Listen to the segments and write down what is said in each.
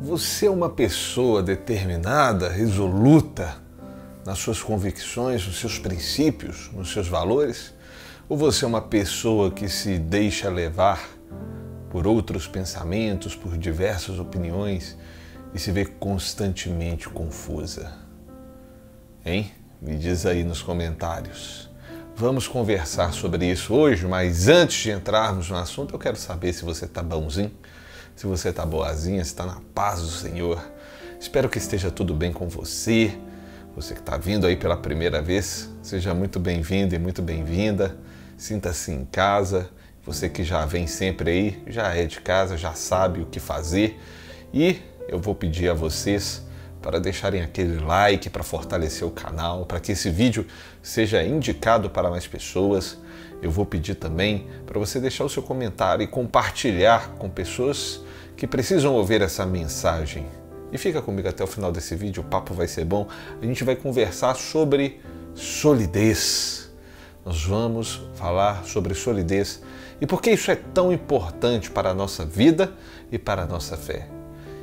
Você é uma pessoa determinada, resoluta nas suas convicções, nos seus princípios, nos seus valores? Ou você é uma pessoa que se deixa levar por outros pensamentos, por diversas opiniões e se vê constantemente confusa? Hein? Me diz aí nos comentários. Vamos conversar sobre isso hoje, mas antes de entrarmos no assunto, eu quero saber se você está bonzinho, se você está boazinha, se está na paz do Senhor. Espero que esteja tudo bem com você. Você que está vindo aí pela primeira vez, seja muito bem-vindo e muito bem-vinda. Sinta-se em casa. Você que já vem sempre aí, já é de casa, já sabe o que fazer. E eu vou pedir a vocês para deixarem aquele like para fortalecer o canal, para que esse vídeo seja indicado para mais pessoas. Eu vou pedir também para você deixar o seu comentário e compartilhar com pessoas que precisam ouvir essa mensagem. E fica comigo até o final desse vídeo, o papo vai ser bom. A gente vai conversar sobre solidez. Nós vamos falar sobre solidez e por que isso é tão importante para a nossa vida e para a nossa fé.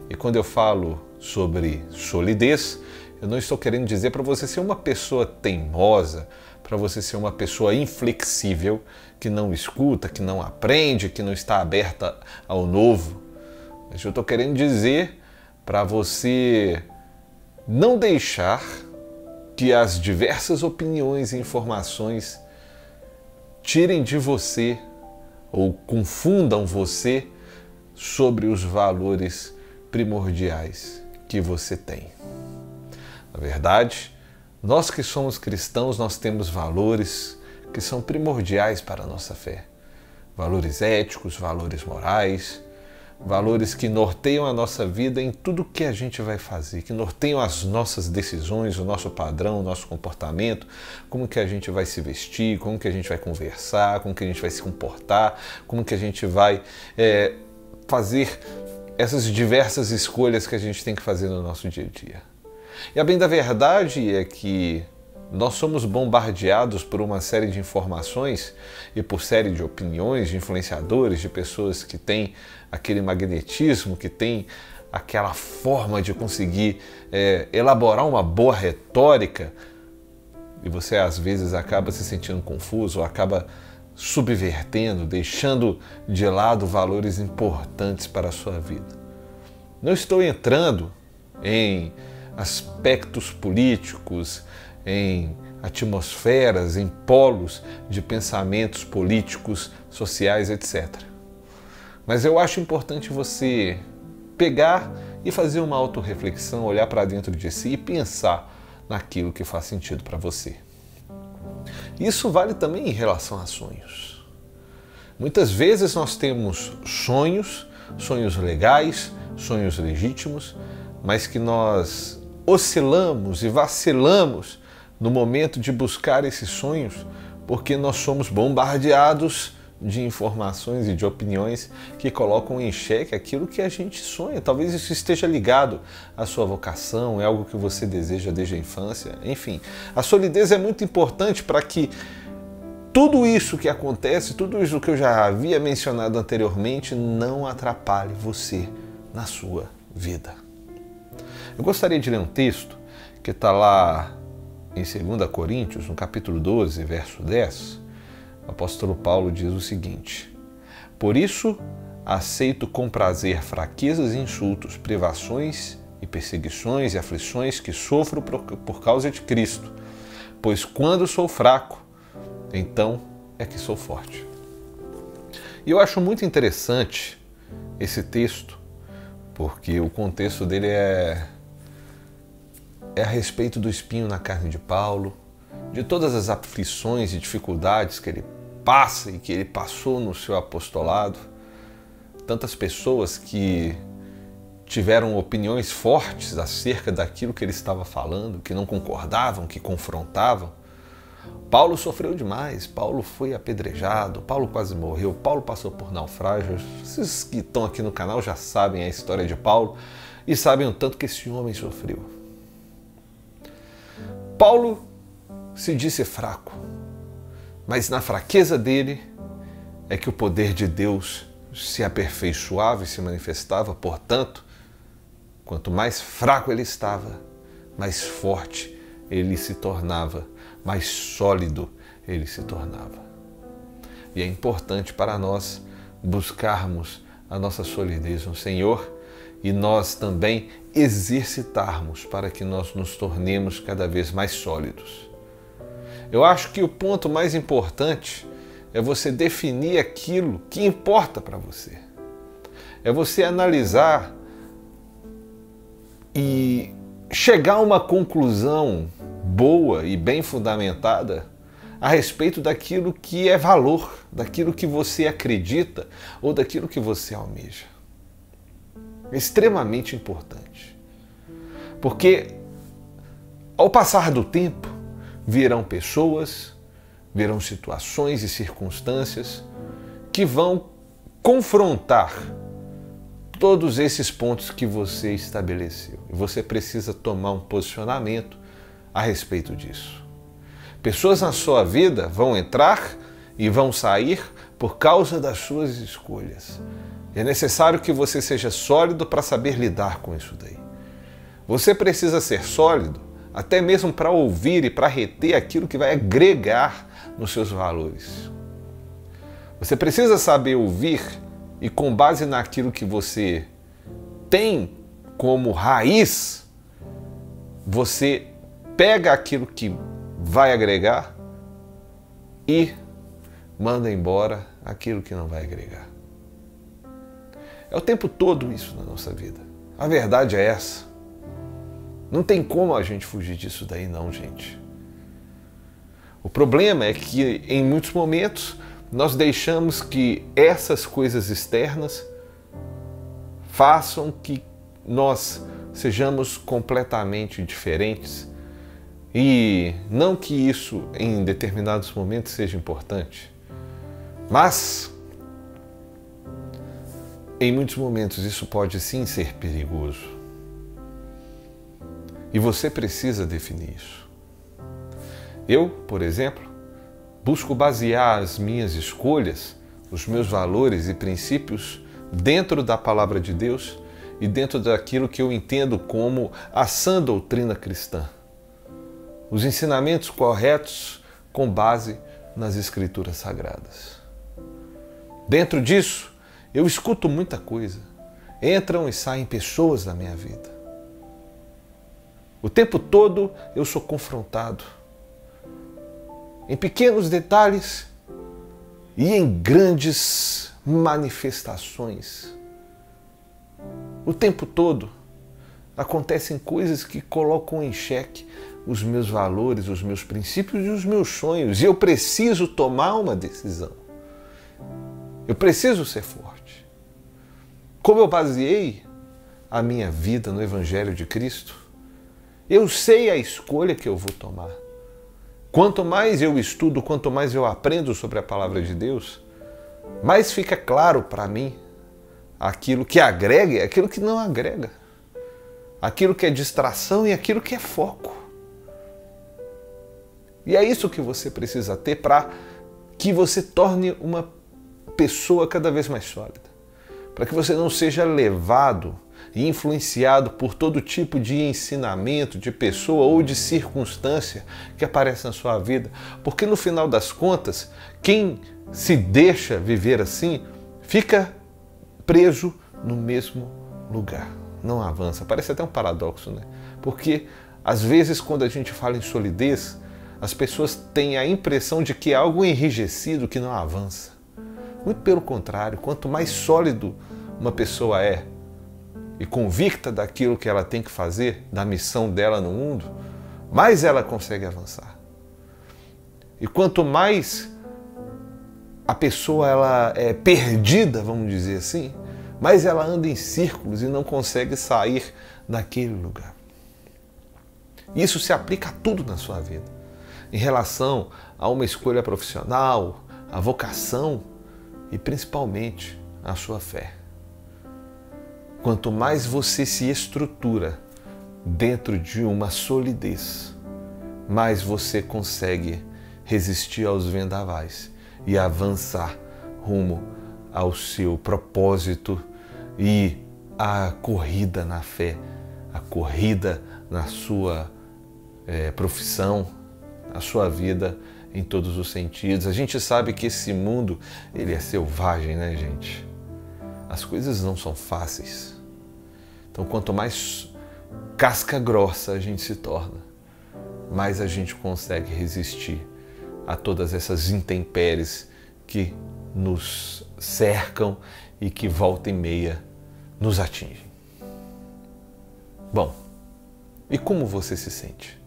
E quando eu falo sobre solidez, eu não estou querendo dizer para você ser uma pessoa teimosa, para você ser uma pessoa inflexível, que não escuta, que não aprende, que não está aberta ao novo. Mas eu estou querendo dizer para você não deixar que as diversas opiniões e informações tirem de você ou confundam você sobre os valores primordiais que você tem. Na verdade, nós que somos cristãos, nós temos valores que são primordiais para a nossa fé. Valores éticos, valores morais, valores que norteiam a nossa vida em tudo que a gente vai fazer, que norteiam as nossas decisões, o nosso padrão, o nosso comportamento, como que a gente vai se vestir, como que a gente vai conversar, como que a gente vai se comportar, como que a gente vai fazer essas diversas escolhas que a gente tem que fazer no nosso dia a dia. E a bem da verdade é que nós somos bombardeados por uma série de informações e por série de opiniões, de influenciadores, de pessoas que têm aquele magnetismo, que têm aquela forma de conseguir elaborar uma boa retórica, e você às vezes acaba se sentindo confuso, ou acaba subvertendo, deixando de lado valores importantes para a sua vida. Não estou entrando em aspectos políticos, em atmosferas, em polos de pensamentos políticos, sociais, etc. Mas eu acho importante você pegar e fazer uma autorreflexão, olhar para dentro de si e pensar naquilo que faz sentido para você. Isso vale também em relação a sonhos. Muitas vezes nós temos sonhos legais, sonhos legítimos, mas que nós oscilamos e vacilamos no momento de buscar esses sonhos porque nós somos bombardeados de informações e de opiniões que colocam em xeque aquilo que a gente sonha. Talvez isso esteja ligado à sua vocação, é algo que você deseja desde a infância. Enfim, a solidez é muito importante para que tudo isso que acontece, tudo isso que eu já havia mencionado anteriormente, não atrapalhe você na sua vida. Eu gostaria de ler um texto que está lá em 2 Coríntios, no capítulo 12, verso 10. O apóstolo Paulo diz o seguinte: por isso aceito com prazer fraquezas e insultos, privações e perseguições e aflições que sofro por causa de Cristo, pois quando sou fraco, então é que sou forte. E eu acho muito interessante esse texto, porque o contexto dele é a respeito do espinho na carne de Paulo, de todas as aflições e dificuldades que ele passa e que ele passou no seu apostolado. Tantas pessoas que tiveram opiniões fortes acerca daquilo que ele estava falando, que não concordavam, que confrontavam. Paulo sofreu demais, Paulo foi apedrejado, Paulo quase morreu, Paulo passou por naufrágios. Vocês que estão aqui no canal já sabem a história de Paulo e sabem o tanto que esse homem sofreu. Paulo se disse fraco, mas na fraqueza dele é que o poder de Deus se aperfeiçoava e se manifestava. Portanto, Quanto mais fraco ele estava, mais forte ele se tornava, mais sólido ele se tornava. E é importante para nós buscarmos a nossa solidez no Senhor e nós também exercitarmos para que nós nos tornemos cada vez mais sólidos. Eu acho que o ponto mais importante é você definir aquilo que importa para você. É você analisar e chegar a uma conclusão boa e bem fundamentada a respeito daquilo que é valor, daquilo que você acredita ou daquilo que você almeja. É extremamente importante. Porque ao passar do tempo, virão pessoas, virão situações e circunstâncias que vão confrontar todos esses pontos que você estabeleceu. E você precisa tomar um posicionamento a respeito disso. Pessoas na sua vida vão entrar e vão sair por causa das suas escolhas. É necessário que você seja sólido para saber lidar com isso daí. Você precisa ser sólido até mesmo para ouvir e para reter aquilo que vai agregar nos seus valores. Você precisa saber ouvir e, com base naquilo que você tem como raiz, você pega aquilo que vai agregar e manda embora aquilo que não vai agregar. É o tempo todo isso na nossa vida. A verdade é essa. Não tem como a gente fugir disso daí não, gente. O problema é que em muitos momentos nós deixamos que essas coisas externas façam que nós sejamos completamente diferentes. E não que isso em determinados momentos seja importante, mas em muitos momentos isso pode sim ser perigoso. E você precisa definir isso. Eu, por exemplo, busco basear as minhas escolhas, os meus valores e princípios dentro da palavra de Deus e dentro daquilo que eu entendo como a sã doutrina cristã. Os ensinamentos corretos com base nas Escrituras Sagradas. Dentro disso, eu escuto muita coisa. Entram e saem pessoas da minha vida. O tempo todo eu sou confrontado em pequenos detalhes e em grandes manifestações. O tempo todo acontecem coisas que colocam em xeque os meus valores, os meus princípios e os meus sonhos. E eu preciso tomar uma decisão. Eu preciso ser forte. Como eu baseei a minha vida no Evangelho de Cristo, eu sei a escolha que eu vou tomar. Quanto mais eu estudo, quanto mais eu aprendo sobre a palavra de Deus, mais fica claro para mim aquilo que agrega e aquilo que não agrega. Aquilo que é distração e aquilo que é foco. E é isso que você precisa ter para que você torne uma pessoa cada vez mais sólida. Para que você não seja levado e influenciado por todo tipo de ensinamento, de pessoa ou de circunstância que aparece na sua vida. Porque no final das contas, quem se deixa viver assim, fica preso no mesmo lugar. Não avança. Parece até um paradoxo, né? Porque às vezes quando a gente fala em solidez, as pessoas têm a impressão de que é algo enrijecido, que não avança. Muito pelo contrário, quanto mais sólido uma pessoa é e convicta daquilo que ela tem que fazer, da missão dela no mundo, mais ela consegue avançar. E quanto mais a pessoa ela é perdida, vamos dizer assim, mais ela anda em círculos e não consegue sair daquele lugar. Isso se aplica a tudo na sua vida. Em relação a uma escolha profissional, a vocação e principalmente a sua fé. Quanto mais você se estrutura dentro de uma solidez, mais você consegue resistir aos vendavais e avançar rumo ao seu propósito e a corrida na fé, a corrida na sua profissão, a sua vida em todos os sentidos. A gente sabe que esse mundo, ele é selvagem, né, gente? As coisas não são fáceis. Então, quanto mais casca grossa a gente se torna, mais a gente consegue resistir a todas essas intempéries que nos cercam e que volta e meia nos atingem. Bom, e como você se sente?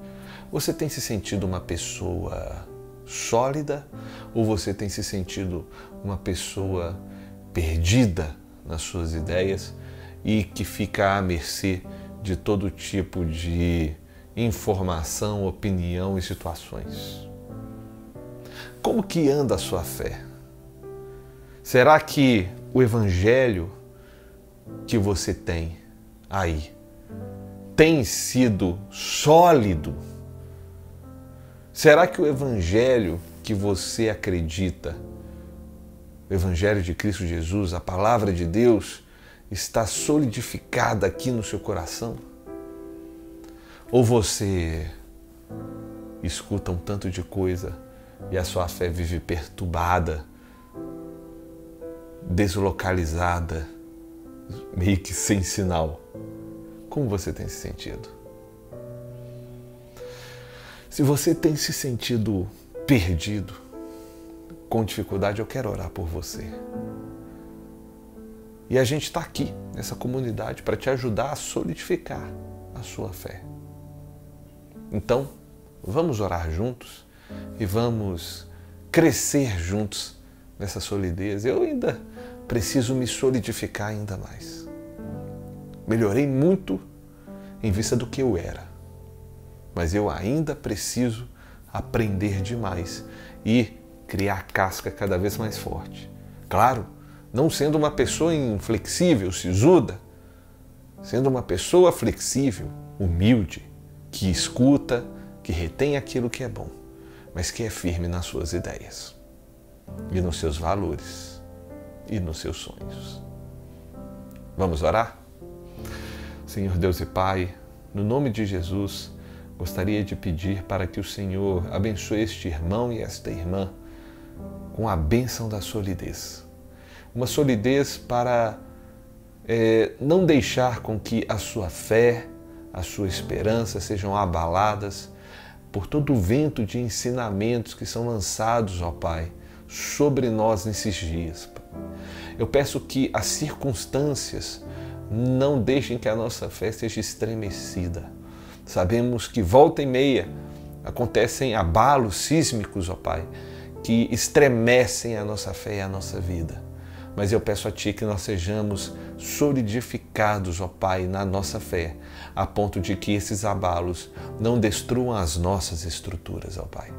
Você tem se sentido uma pessoa sólida ou você tem se sentido uma pessoa perdida nas suas ideias e que fica à mercê de todo tipo de informação, opinião e situações? Como que anda a sua fé? Será que o evangelho que você tem aí tem sido sólido? Será que o evangelho que você acredita, o evangelho de Cristo Jesus, a palavra de Deus, está solidificada aqui no seu coração? Ou você escuta um tanto de coisa e a sua fé vive perturbada, deslocalizada, meio que sem sinal? Como você tem se sentido? Se você tem se sentido perdido, com dificuldade, eu quero orar por você. E a gente está aqui, nessa comunidade, para te ajudar a solidificar a sua fé. Então, vamos orar juntos e vamos crescer juntos nessa solidez. Eu ainda preciso me solidificar ainda mais. Melhorei muito em vista do que eu era, mas eu ainda preciso aprender demais e criar casca cada vez mais forte. Claro, não sendo uma pessoa inflexível, sisuda, sendo uma pessoa flexível, humilde, que escuta, que retém aquilo que é bom, mas que é firme nas suas ideias e nos seus valores e nos seus sonhos. Vamos orar? Senhor Deus e Pai, no nome de Jesus, gostaria de pedir para que o Senhor abençoe este irmão e esta irmã com a bênção da solidez. Uma solidez para não deixar com que a sua fé, a sua esperança sejam abaladas por todo o vento de ensinamentos que são lançados, ó Pai, sobre nós nesses dias. Eu peço que as circunstâncias não deixem que a nossa fé seja estremecida. Sabemos que volta e meia acontecem abalos sísmicos, ó Pai, que estremecem a nossa fé e a nossa vida. Mas eu peço a Ti que nós sejamos solidificados, ó Pai, na nossa fé, a ponto de que esses abalos não destruam as nossas estruturas, ó Pai.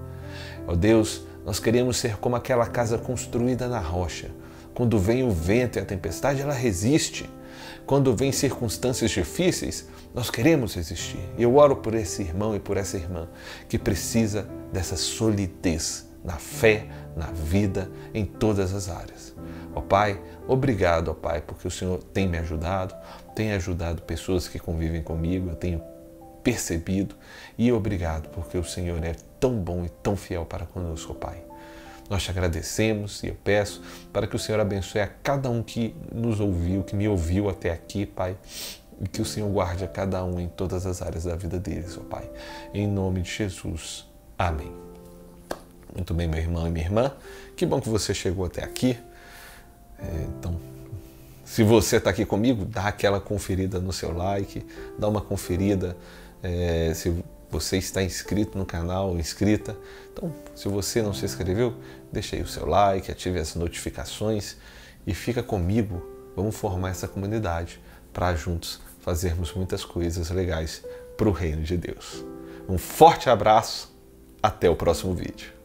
Ó Deus, nós queremos ser como aquela casa construída na rocha. Quando vem o vento e a tempestade, ela resiste. Quando vem circunstâncias difíceis, nós queremos resistir. Eu oro por esse irmão e por essa irmã que precisa dessa solidez na fé, na vida, em todas as áreas. Ó Pai, obrigado, ó Pai, porque o Senhor tem me ajudado, tem ajudado pessoas que convivem comigo, eu tenho percebido, e obrigado porque o Senhor é tão bom e tão fiel para conosco, ó Pai. Nós te agradecemos e eu peço para que o Senhor abençoe a cada um que nos ouviu, que me ouviu até aqui, Pai, e que o Senhor guarde a cada um em todas as áreas da vida deles, ó Pai. Em nome de Jesus. Amém. Muito bem, meu irmão e minha irmã, que bom que você chegou até aqui. Então, se você está aqui comigo, dá aquela conferida no seu like, dá uma conferida se você está inscrito no canal, inscrita. Então, se você não se inscreveu, deixa aí o seu like, ative as notificações e fica comigo. Vamos formar essa comunidade para juntos fazermos muitas coisas legais para o reino de Deus. Um forte abraço, até o próximo vídeo.